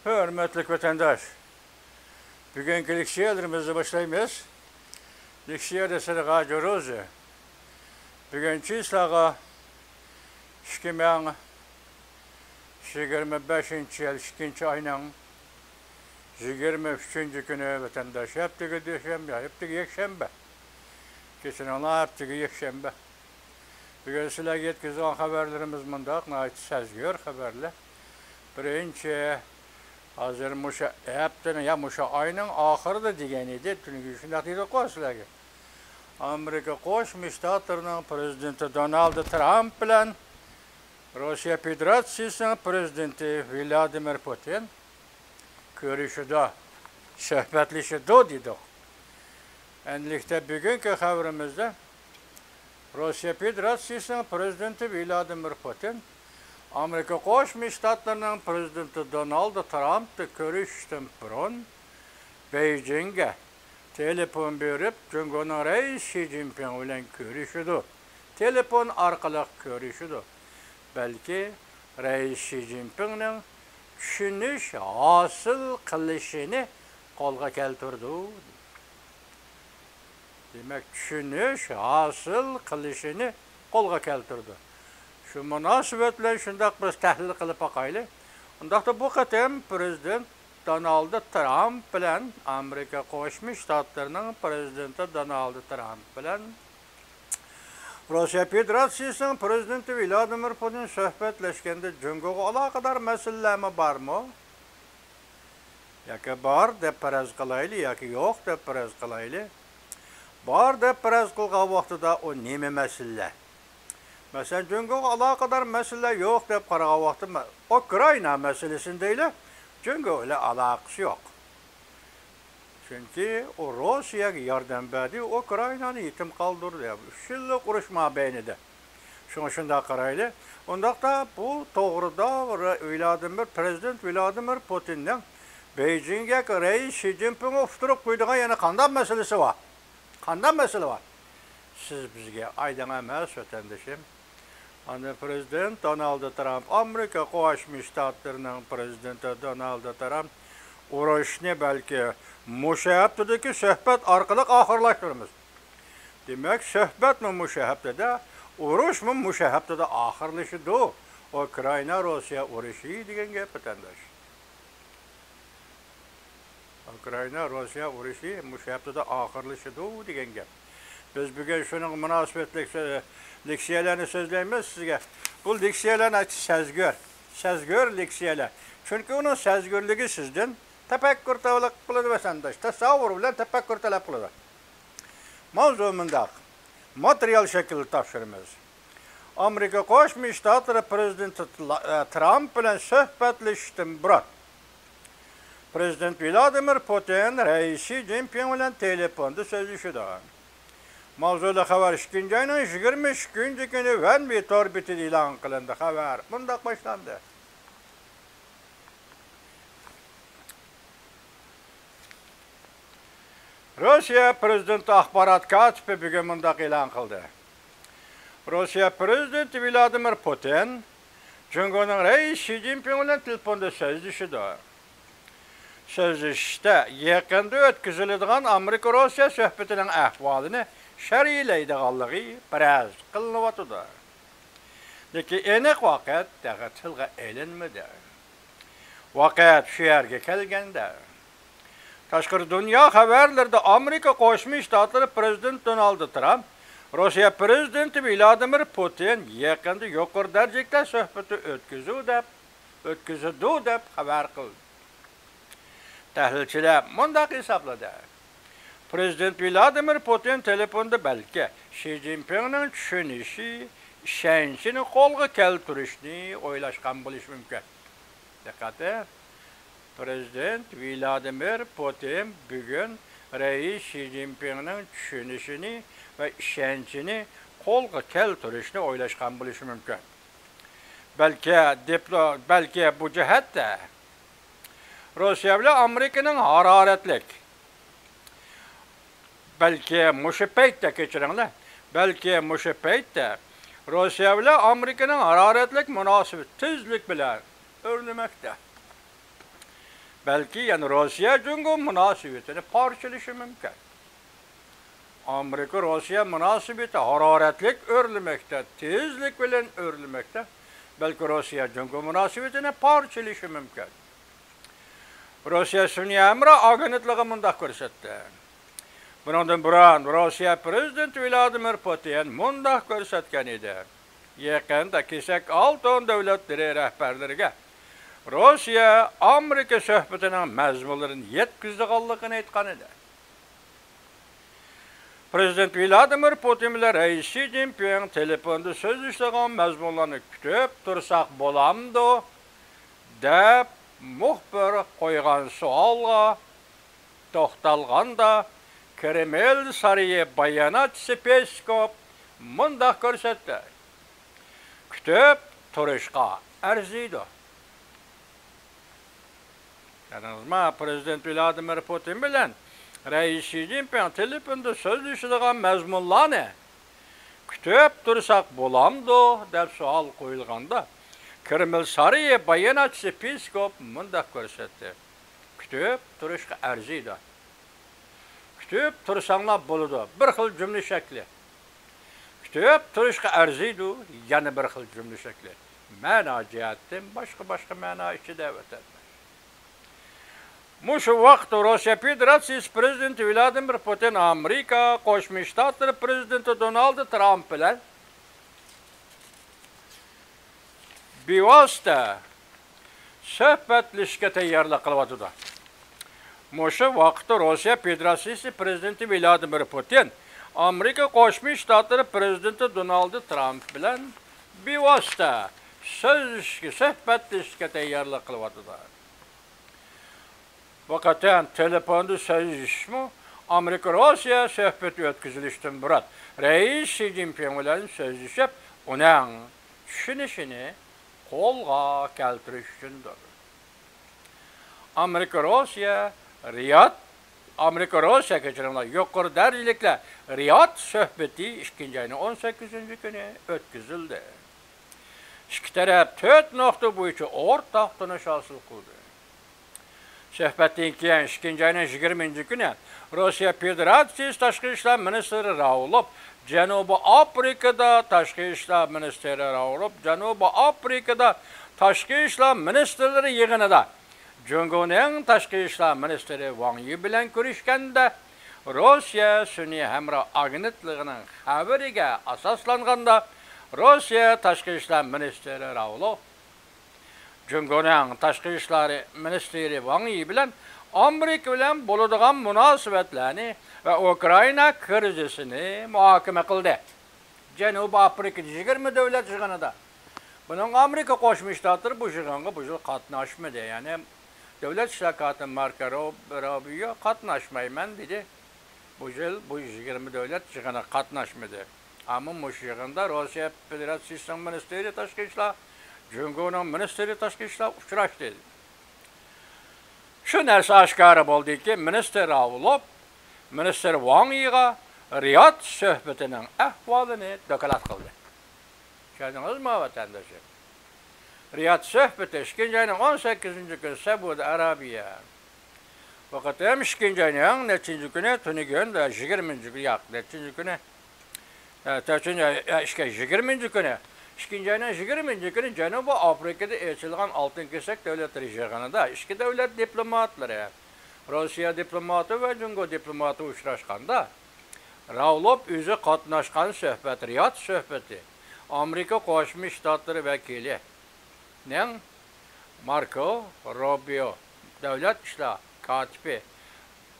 Hürmetli vatandaş, bugünkü leksiyalarımızı başlayımız. Leksiya desene görürüz. Bugünkü islağa 2025 yıl 2. ayının 23. günü vatandaş heptiki düşembe, heptiki yekşembe. Geçen ona heptiki yekşembe. Bugün sizlerge yetkizgan haberlerimiz mundaq, nayt sezgör haberler. Birinci hazır muşa heptini ya muşa ayının ahırda degen idi. Çünkü şundak deydi qo'shlarga. Amerika Qo'shma Shtatlarining prezidenti Donald Trump bilan Rossiya Federatsiyasining prezidenti Vladimir Putin ko'rishdi, suhbatlashdi dedi. Endilikda bugungi xabarimizda Rossiya Federatsiyasining prezidenti Vladimir Putin Amerika Qo'shma Shtatlarining prezidenti Donald Trump'ni ko'rishdan burun Beijingga telefon berib, Jungoning raisi Xi Jinping bilan ko'rishdi. Telefon orqali ko'rishdi. Balki raisi Xi Jinpingning tushunish hosil qilishini qo'lga keltirdi. Demak, tushunish hosil qilishini qo'lga keltirdi. Şu münasibetle şundaq biz tahlil qilib baqaylik. Undaqda bu qatam prezident Donald Trump bilan Amerika Qo'shma Shtatlarining prezidenti Donald Trump bilan Rossiya Federatsiyasining prezidenti Vladimir Putin suhbatlashganda Jungoga aloqador masalalarmi bormi? Yoki bor deb faraz qilaylik yoki yo'q deb faraz qilaylik. Bor deb faraz qilgan vaqtida o nima masala? Mesela Jungoga aloqador masala yo'q deb qaragan vaqtda Ukraina masalasida Jungo ile aloqasi yo'q. Chunki o Rossiyaga yordam berdi, Ukrainani yetim qoldirdi. 3 yillik urush mobaynida. Shunday qaraylik. Undaqda bu to'g'rida prezident Vladimir Putinning Beijingga raisi Xi Jinping o'ftirib qo'ydigan yana qanday masalasi bor? Qanday masala bor? Siz bizga aydın emas vatandaşım. Hani prezident Donald Trump, Amerika Qo'shma Shtatlarining prezidenti Donald Trump urushni balki musha haftadagi suhbat orqali oxirlashtiramiz. Demak, suhbatmi musha haftada, urushmi musha haftada oxirlashidi. Ukraina Rossiya urushi degan gap vatandash. Ukraina Rossiya urushi musha haftada oxirlashidi degan gap. Biz bugün şunun münasebetlik leksiyalarını sözleyimiz sizge. Bu leksiyalarını sezgör leksiyalar. Çünkü onun sezgörlüğü sizden tefekkür talep kılıdı vatandaş. Tasavvur bilen tefekkür talep kılıdı. Mavzumunda materyal şekilde tavşırımız. Amerika Qo'shma Shtatlari prezidenti Trump bilan suhbatlashdim burun. Prezident Vladimir Putin raisi Xi Jinping bilan telefonda so'zlashdi. Mavzuli xabar 2. ayının 23. günü Van bir orbiti ilan qilindi xabar. Bundaq başlandı. Rossiya prezidenti axborot katibi bugun bundaq e'lon qildi. Rossiya prezidenti Vladimir Putin Jungoning raisi Xi Jinping bilan telefonda so'zlashdi. So'zlashishda yaqinda o'tkaziladigan Amerika-Rossiya suhbatining ahvolini sharhlaydiganligi biroz qilinyapti. Lekin aniq vaqt tilga ilinmadi. Vaqt shu yerga kelganda tashqi dunyo xabarlarida Amerika Qo'shma Shtatlari prezidenti Donald Trump Rossiya prezidenti Vladimir Putin yaqinda yuqori darajada suhbat o'tkazdi deb xabar qildi. Tahlilchilar mundaq hisobladi. Prezident Vladimir Putin telefonda balki Xi Jinpingning tushunishi, ishonchini qo'lga keltirishni o'ylashgan bo'lishi mumkin. Diqqat. Prezident Vladimir Putin bugun raisi Xi Jinpingning tushunishini va ishonchini qo'lga keltirishni o'ylashgan bo'lishi mumkin. Balki bu jihatda Rossiya bilan Amerikaning haroratlik belki mushu paytda kechiringlar. Belki mushu paytda Rossiya bilan Amerikaning haroratlik munosabat tezlik bilan o'rnamoqda. belki yani Rusya-Cungo münasebetini parçalaşı mümkün. Amerika-Rusya münasebeti hararetlik örülmekte, tezlik bilen örülmekte. Belki Rusya-Cungo münasebetini parçalaşı mümkün. Rusya Sunni emri agentliği mundaq görsetdi. Bundan buran Rusya prezidenti Vladimir Putin mundaq görsetken edi. Yaqinda kesek 6 devletleri rehberleriga Rusya Amerika söhbetinin mazmunlarini yetkizdiganligini aytgan edi. Prezident Vladimir Putin bilan Reis Xi Jinping telefonda sözleştiğin mazmunlarni kutib tursak bolamdı deb muhbir qo'ygan savolga to'xtalganda Kreml sarayı bayonotchisi Peskov mundaq ko'rsatdi. Kutib turishga arziydi. Yanılma Prezident Vladimir Putin bilan Reis Xi Jinping telefonda sözleştiğin mazmunlarni kutib tursak bo'lamdi deb savol qo'yilganda Kreml sarayı bayonotchisi Peskov mundaq ko'rsatdi. Kutib turishga arziydi. Kutib tursanglar bo'ladi. Bir xil jumla shakli. Kutib turishga arziydi, yana bir xil jumla shakli. Ma'no jihatdan boshqa ma'no ichida o'tadi. Mushu vaqt Rossiya Federatsiyasi prezidenti Vladimir Putin Amerika Qo'shma Shtatlar prezidenti Donald Trump bilan bevosita suhbatlashishga tayyorlik qilyapti. Mushu vaqtda Rossiya Federatsiyasi prezidenti Vladimir Putin Amerika Qo'shma Shtatlar prezidenti Donald Trump bilan bevosita suhbatlashishga tayyorlik qilyapti. Vaqatan telefonda sözleşme Amerika Rusya söhbeti ötküzülüştün burat. Reis Xi Jinping bilan sözleşip uning tushunishini qo'lga keltirish uchundir. Amerika Rusya kechirimlar yuqori darajaliklar Riyod söhbeti 2 ayning 18 kuni o'tkazildi. İki taraf 4 nokta bo'yicha o'rtaq tushunish hosil qildi. Söhbetden keyin 2 ayning 20 kuni Rossiya Federatsiyasi Tashqi ishlar ministri Raulov Janubiy Afrikada Tashqi ishlar ministri Raulov Janubiy Afrikada Tashqi ishlar ministrlari yig'inida Jungoning Tashqi ishlar ministri Wang Yi bilan ko'rishganda Rossiya Sunni hamroh agentligining xabariga asoslanganda Rossiya Tashqi ishlar ministri Raulov Jungoning Tashqi ishlar ministri Wang Yi bilan Amerika bilan bo'ladigan munosabatlarni va Ukraina krizisini muhokama qildi. Janubiy Afrika 20 davlat yig'inida. Buning Amerika Qo'shma Shtatlari bu yig'inga bu yil qatnashmadi. Ya'ni davlat ishlar kotib Marko Rubio qatnashmayman dedi. Bu yil bu 20 davlat yig'iniga qatnashmadi. Ammo bu yig'inda Rossiya Federatsiyasining ministri tashqi ishlar Jungoning ministri tashqi ishlar uchrashdi. Shu narsa oshkora bo'ldiki, ministr Raulov ministr Wang Yiga Riyod suhbatining ahvolini doklad qildi. Tushundingizmi vatandoshlar? Riyod suhbati 2 ayning 18 kuni Saudiya Arabiya. Faqat ham 2 ayning nechinchi kuni tunigan 20 kuni yo'q, nechinchi kuni 20 kuni 2 ayning 20 kuni Janubiy Afrikada elchilgan Oltin kesak davlatlari yig'inida ikki davlat diplomatlari, Rossiya diplomati va Jungo diplomati uchrashganda Raulov o'zi qatnashgan suhbat Riyod suhbati Amerika Qo'shma Shtatlari vakili Marko Rubio davlat ishlar kotibi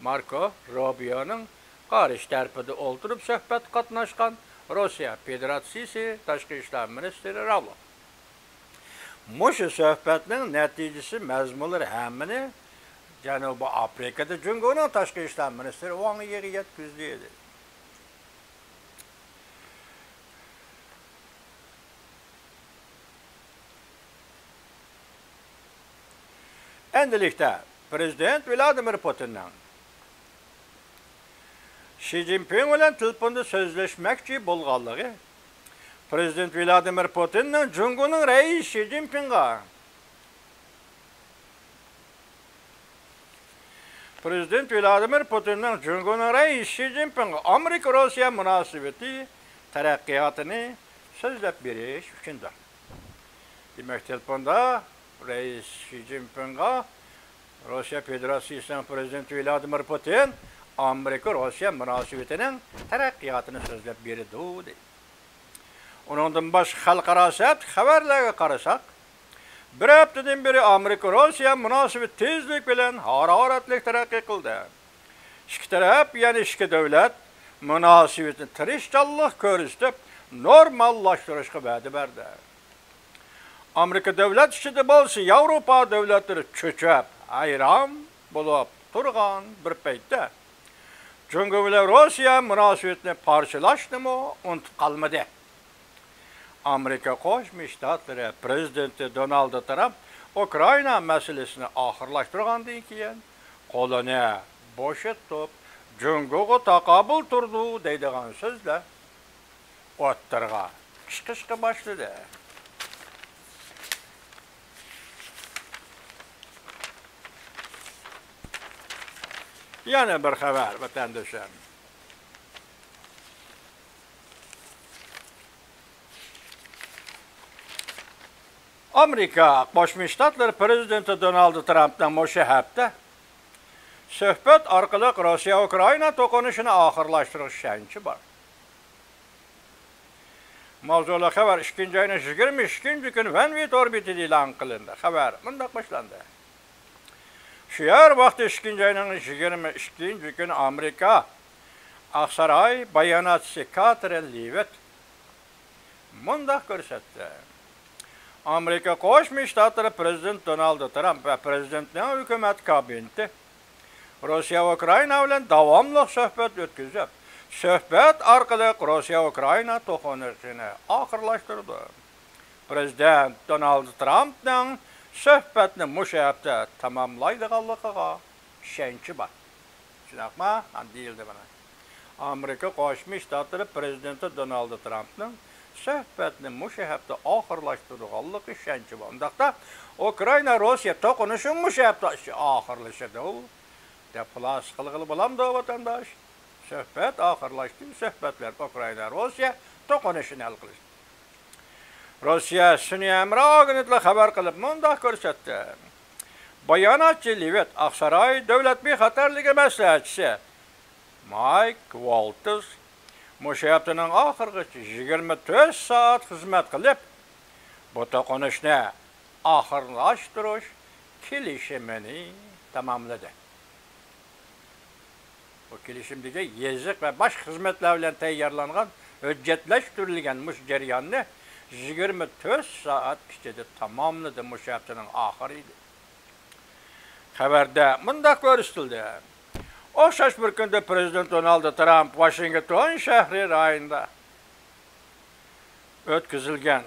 Marko Rubioning qarish tarafida o'ltirib suhbat qatnashgan Rossiya Federatsiyasi Tashqi ishlar ministri Raulov. Mushu suhbatning natijasi mazmunlari hammani Janubiy Afrikada Jungoning Tashqi ishlar ministri Wang Yiga yetkazdi edi. Endilikda Prezident Vladimir Putinning Xi Jinping bilan telefonda so'zlashmoqchi bo'lganligi Prezident Vladimir Putinning Jungoning Reis Xi Jinpingga Prezident Vladimir Putinning Jungo'ning rais Xi Jinping Amerika-Rossiya munosabati taraqqiyotini so'zlab berish uchundir. Demak, telefonda rais Xi Jinpingga Rossiya Federatsiyasining prezidenti Vladimir Putin Amerika-Rossiya munosabatining taraqqiyotini so'zlab berdi deydi. Onundan boshqa xalqaro xabarlarga qarasak, bir haftadan beri Amerika-Rossiya munosabati tezlik bilan haroratli taraqqiy qildi. Ikki taraf, ya'ni ikki davlat munosabatini tirishchanlik ko'rsatib, normallashtirishga va'da berdi. Amerika davlat ichida bo'lsa, Yevropa davlatlari cho'chib, hayron bo'lib turgan bir paytda Jungo bilan Rossiya munosabatini parchalashnimi unutib qolmadi. Amerika Qo'shma Shtatlari prezidenti Donald Trump Ukraina masalasini oxirlashtirgandan keyin qo'lini bo'shatib, Jungoga taqobil turdi deydigan so'zlar o'ttirga chiqishga boshladi. Yana bir xabar vatandoshlar. Amerika Qo'shma Shtatlari prezidenti Donald Trumpdan o'sha hafta suhbat orqali Rossiya-Ukraina to'qinishini oxirlashtirish shanchi bor. Mavzuli xabar 2-oyning 22-kuni Vanvit orbitida e'lon qilindi. Xabar bunday boshlandi. Shu yer vaqti 2-oyning 22-kuni Amerika Aqsaray bayonotchisi Catherine Leavitt bunday ko'rsatdi. Amerika Qo'shma Shtatlari prezidenti Donald Trump va prezidentning hukumat kabineti Rossiya va Ukraina bilan davomli suhbat o'tkazib, suhbat orqali Rossiya-Ukraina to'qinishini oxirlashtirdi. Prezident Donald Trumpning suhbatni musha hafta tamomlaydiganligiga ishonchi bor. Shunaqmi? Deyildi mana. Amerika Qo'shma Shtatlari prezidenti Donald Trumpning suhbatni musha hafta oxirlashtirganligi ishonchi bor. Undaqda Ukraina Rossiya to'qinishi musha hafta oxirlashadi. Deb xulos qilg'ili bo'lamdi vatandosh. Suhbat oxirlashdi. Suhbatlar Ukraina Rossiya to'qinishini hal qildi. Rossiya sun'iy agentlik xabar qilib bunday ko'rsatdi. Bayonotchi Leavitt Aqsaray davlat bexatarligi maslahatchisi Mike Walters o'sha haftaning oxirgacha 24 soat xizmat qilib, bu to'qinishni oxirlashtirish kelishimini tamomladi. Bu kelishimdagi yeziq va boshqa xizmatlar bilan tayyorlangan hujjatlashtirilgan mush jarayonni 24 soat ichida tamomladi. O'sha haftaning oxiri edi. Xabarda bunday ko'rsatildi. O'xshash bir kunda prezident Donald Trump Washington shahri rayonida o'tkazilgan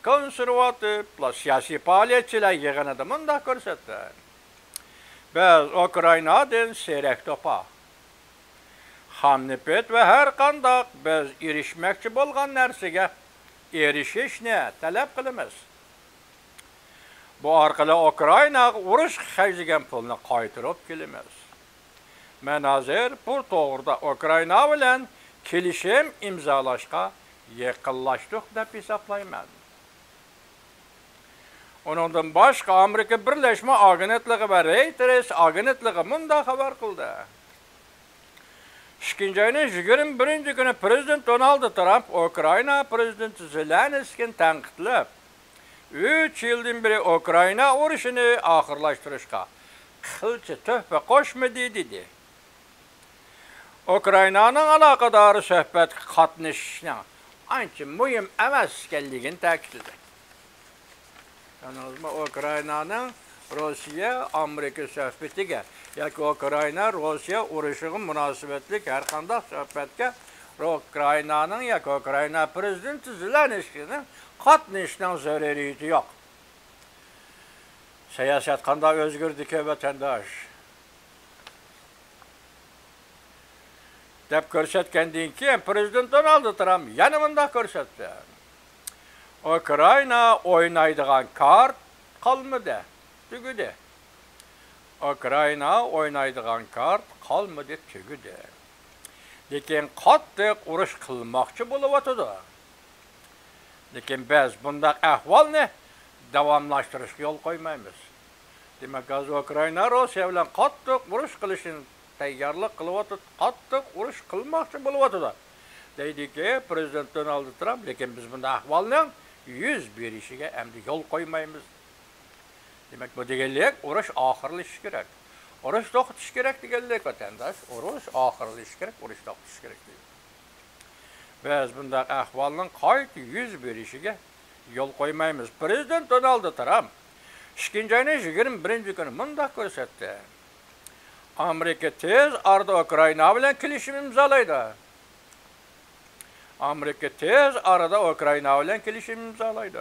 konservativ siyosiy faoliyatchilar yig'inida bunday ko'rsatdi. Biz Ukrainadan serak topa, hamnipet va har qanday biz erishmoqchi bo'lgan narsaga erishishni talab qilamiz. Bu orqali Ukraina urush xarjigan pulni qaytarib kelamiz. Men hozir bu to'g'rida Ukraina bilan kelishim imzolashga yaqinlashdik deb hisoblayman. Undan boshqa Amerika Birlashma agentligi va Reuters agentligi bunday xabar qildi. 2-oyning 21-kuni prezident Donald Trump Ukraina prezidenti Zelenskiyni tanqidlab, 3 yildan beri Ukraina urushini oxirlashtirishga qilcha tuhfa qo'shmadi dedi. Ukrainaning aloqadori suhbat qatnashishning ancha muhim emas ekanligini ta'kidladi. Ya'ni Ukrainaning Rossiya Amerika suhbatiga yoki Ukraina Rossiya urushiga munosabatli har qanday suhbatga Ukrainaning yoki Ukraina prezidenti Zelenskiyning qatnashishning zaruriyati yo'q. Siyosat qanday o'zgardi-ki vatandosh? deb ko'rsatgandan keyin prezident Donald Trump yana bunday ko'rsatdi. Ukraina o'ynaydigan kart qolmadi, tugadi. Ukrayna oynaydigan kart kalmadı tügüdü. Lekin qattiq urush qilmoqchi bo'lyapti. Lekin biz bundaq ahvolni davomlashtirishga yo'l qo'ymaymiz. Demak, Ukrayna Rossiya bilan qattiq urush qilishini tayyorlik qilyapti, qattiq urush qilmoqchi bo'lyapti. Deydiki Prezident Donald Trump, lekin biz bundaq ahvolning yuz berishiga endi yo'l qo'ymaymiz. Demak, bu deganlik urush oxirlashishi kerak. Urush to'xtatish kerak deganlik vatandosh, urush oxirlashishi kerak, urush to'xtatish kerak deydi. Biz bundaq ahvolning qayta yuz berishiga yo'l qo'ymaymiz. Prezident Donald Trump 2-ayning 21 kuni mundaq ko'rsatdi. Amerika tez arada Ukrayna bilan kelishim imzolaydi. Amerika tez arada Ukrayna bilan kelishim imzolaydi.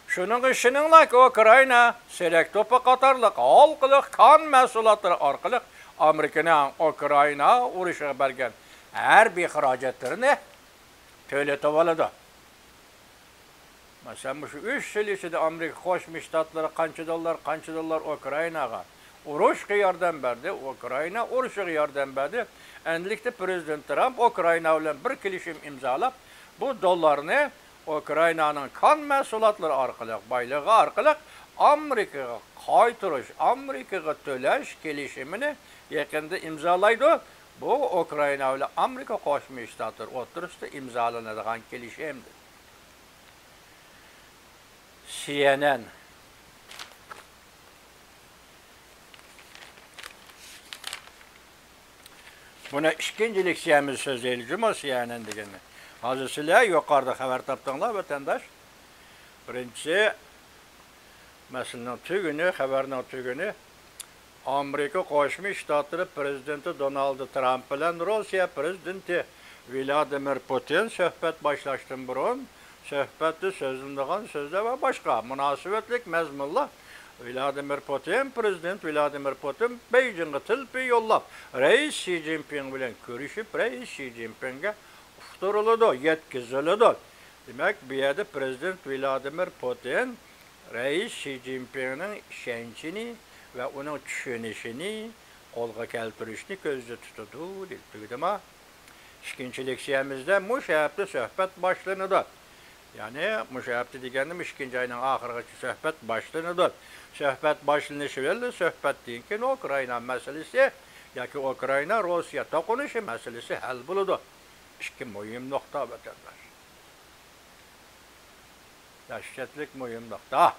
Şunun işininglar Ukrayna selek to'pi qatorliq xalqlik qon mahsulotlari orqali Amerikaning Ukrayna urushiga bergan harbiy xarajatlarini to'latib oladi. Masalan, shu 3 yil ichida Amerika Qo'shma Shtatlari qancha dollar Ukraynaga urushga yordam berdi, Ukrayna urushiga yordam berdi. Endilikda Prezident Trump Ukrayna bilan bir kelishim imzolab, bu dollarni Ukrayna'nın kan mahsulotları orqali, boyligi orqali Amerikaga qaytirish, Amerikaga to'lash kelishimini yaqinda imzolaydi. Bu Ukrayna bilan Amerika Qo'shma Shtatlari o'rtasida imzolanadigan kelishimdir. CNN buna ikinci leksiyamiz sözleyildi. CNN degeni. Hazır sizler yukarıda haber taptığınlar vatandaş. Birincisi, meselenin tügünü, haberinin tügünü, Amerika Qo'shma Shtatlari Prezidenti Donald Trump bilan Rossiya Prezidenti Vladimir Putin suhbat boshlashdan burun suhbatda so'zlanadigan so'zlar va boshqa munosabatlik mazmunlar Prezident Vladimir Putin Beijingga tilpi yo'llab, Reis Xi Jinping bilan ko'rishib, Reis Xi Jinpingga uqtiriladi, yetkaziladi. Demak, bu yerda Prezident Vladimir Putin Reis Xi Jinpingning ishonchini ve onun tushunishini qo'lga keltirishni ko'zda tutadi degdimi? İkinci leksiyamizda mushabda suhbat boshlanadi. Ya'ni mushabda deganim 2-ayning oxirigacha suhbat boshlanadi. Suhbat boshlanishi bilan suhbatdan keyin Ukraina masalasi yoki Ukraina Rossiya to'qinishi masalasi hal bo'ladi. İki muhim nokta vatandaş. Dehşetlik muhim nokta.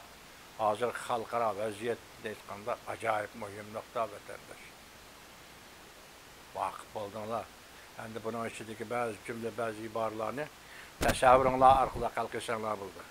Hazır xalqaro vaziyat deyotganda ajoyib muhim nokta vatandaş. Vaqt bo'ldinglar. Endi buning ichidagi ba'zi jumla, ba'zi iboralarni tasavvuringlar orqali hal qilsanglar bo'ldi.